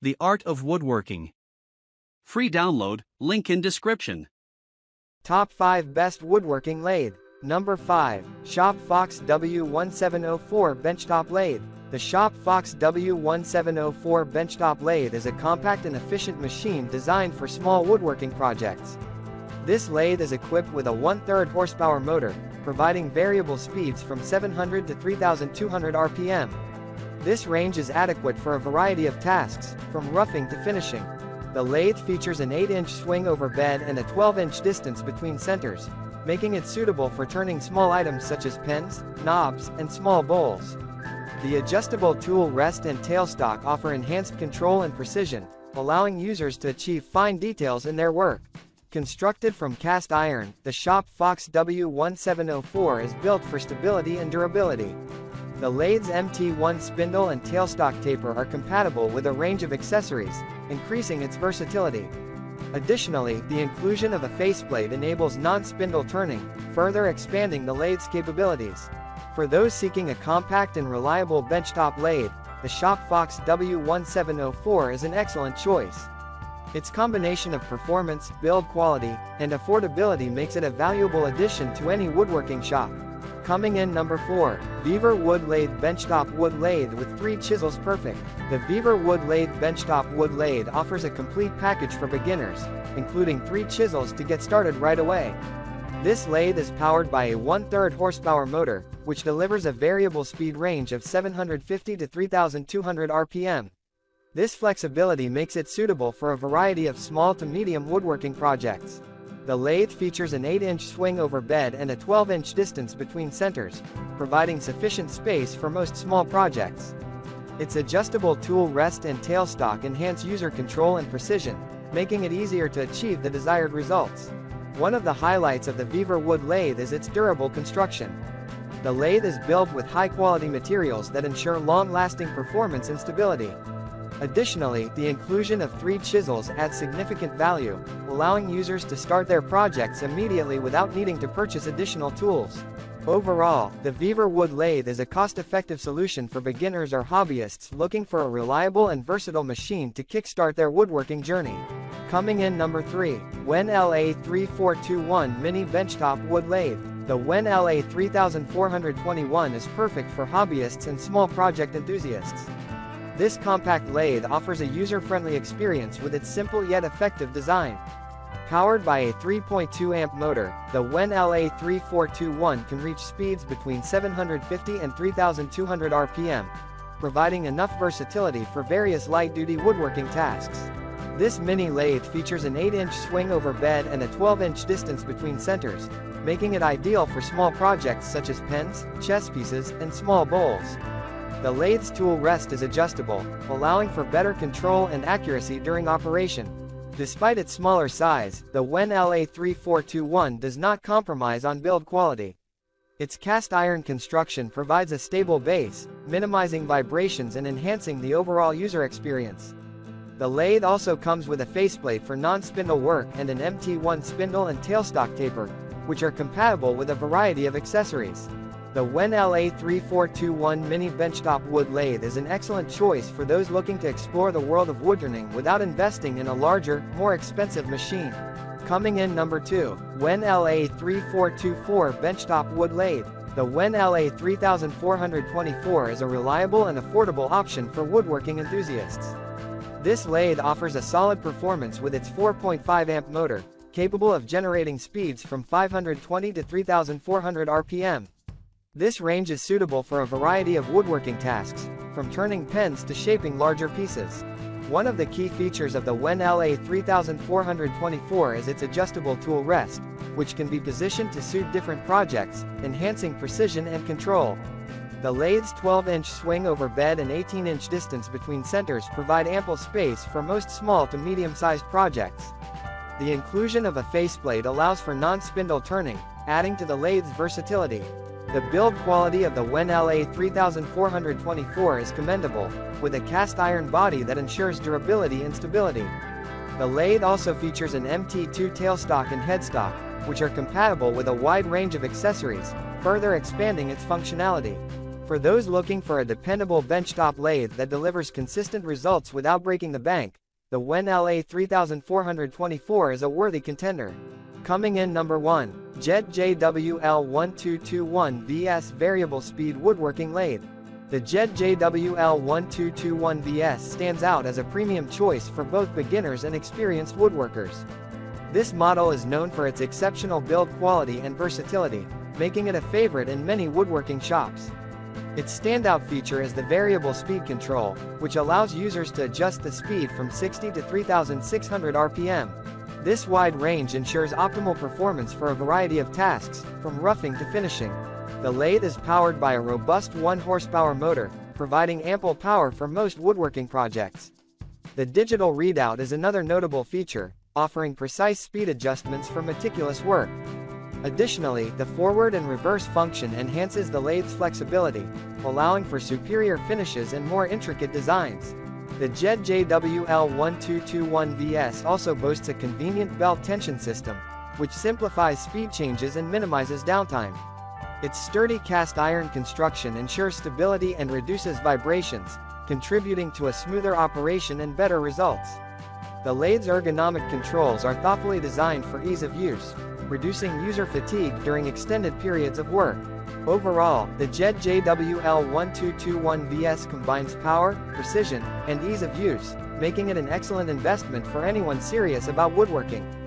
The Art of Woodworking. Free download, link in description. Top 5 Best Woodworking Lathe. Number 5. Shop Fox W1704 Benchtop Lathe. The Shop Fox W1704 Benchtop Lathe is a compact and efficient machine designed for small woodworking projects. This lathe is equipped with a 1/3 horsepower motor, providing variable speeds from 700 to 3,200 RPM. This range is adequate for a variety of tasks, from roughing to finishing. The lathe features an 8-inch swing over bed and a 12-inch distance between centers, making it suitable for turning small items such as pens, knobs, and small bowls. The adjustable tool rest and tailstock offer enhanced control and precision, allowing users to achieve fine details in their work. Constructed from cast iron, the Shop Fox W1704 is built for stability and durability. The lathe's MT1 spindle and tailstock taper are compatible with a range of accessories, increasing its versatility. Additionally, the inclusion of a faceplate enables non-spindle turning, further expanding the lathe's capabilities. For those seeking a compact and reliable benchtop lathe, the Shop Fox W1704 is an excellent choice. Its combination of performance, build quality, and affordability makes it a valuable addition to any woodworking shop. Coming in number 4, Vevor Wood Lathe Benchtop Wood Lathe with 3 chisels. Perfect. The Vevor Wood Lathe Benchtop Wood Lathe offers a complete package for beginners, including 3 chisels to get started right away. This lathe is powered by a 1/3 horsepower motor, which delivers a variable speed range of 750 to 3,200 RPM. This flexibility makes it suitable for a variety of small to medium woodworking projects. The lathe features an 8-inch swing over bed and a 12-inch distance between centers, providing sufficient space for most small projects. Its adjustable tool rest and tailstock enhance user control and precision, making it easier to achieve the desired results. One of the highlights of the Vevor Wood Lathe is its durable construction. The lathe is built with high-quality materials that ensure long-lasting performance and stability. Additionally, the inclusion of 3 chisels adds significant value, allowing users to start their projects immediately without needing to purchase additional tools. Overall, the Vevor Wood Lathe is a cost-effective solution for beginners or hobbyists looking for a reliable and versatile machine to kickstart their woodworking journey. Coming in number 3, Wen LA3421 Mini Benchtop Wood Lathe. The Wen LA3421 is perfect for hobbyists and small project enthusiasts. This compact lathe offers a user-friendly experience with its simple yet effective design. Powered by a 3.2 amp motor, the Wen LA3421 can reach speeds between 750 and 3,200 RPM, providing enough versatility for various light-duty woodworking tasks. This mini lathe features an 8-inch swing over bed and a 12-inch distance between centers, making it ideal for small projects such as pens, chess pieces, and small bowls. The lathe's tool rest is adjustable, allowing for better control and accuracy during operation. Despite its smaller size, the Wen LA3421 does not compromise on build quality. Its cast iron construction provides a stable base, minimizing vibrations and enhancing the overall user experience. The lathe also comes with a faceplate for non-spindle work and an MT1 spindle and tailstock taper, which are compatible with a variety of accessories. The Wen LA3421 Mini Benchtop Wood Lathe is an excellent choice for those looking to explore the world of woodturning without investing in a larger, more expensive machine. Coming in number 2, Wen LA3424 Benchtop Wood Lathe. The Wen LA3424 is a reliable and affordable option for woodworking enthusiasts. This lathe offers a solid performance with its 4.5 amp motor, capable of generating speeds from 520 to 3,400 RPM. This range is suitable for a variety of woodworking tasks, from turning pens to shaping larger pieces. One of the key features of the Wen LA3424 is its adjustable tool rest, which can be positioned to suit different projects, enhancing precision and control. The lathe's 12-inch swing over bed and 18-inch distance between centers provide ample space for most small to medium-sized projects. The inclusion of a faceplate allows for non-spindle turning, adding to the lathe's versatility. The build quality of the Wen LA3424 is commendable, with a cast iron body that ensures durability and stability. The lathe also features an MT2 tailstock and headstock, which are compatible with a wide range of accessories, further expanding its functionality. For those looking for a dependable benchtop lathe that delivers consistent results without breaking the bank, the WEN LA 3424 is a worthy contender. Coming in number 1, JET JWL1221 VS Variable Speed Woodworking Lathe. The JET JWL1221 VS stands out as a premium choice for both beginners and experienced woodworkers. This model is known for its exceptional build quality and versatility, making it a favorite in many woodworking shops. Its standout feature is the variable speed control, which allows users to adjust the speed from 60 to 3600 RPM. This wide range ensures optimal performance for a variety of tasks, from roughing to finishing. The lathe is powered by a robust 1-horsepower motor, providing ample power for most woodworking projects. The digital readout is another notable feature, offering precise speed adjustments for meticulous work. Additionally, the forward and reverse function enhances the lathe's flexibility, allowing for superior finishes and more intricate designs. The JET JWL1221 VS also boasts a convenient belt tension system, which simplifies speed changes and minimizes downtime. Its sturdy cast iron construction ensures stability and reduces vibrations, contributing to a smoother operation and better results. The lathe's ergonomic controls are thoughtfully designed for ease of use, reducing user fatigue during extended periods of work. Overall, the JET JWL1221 VS combines power, precision, and ease of use, making it an excellent investment for anyone serious about woodworking.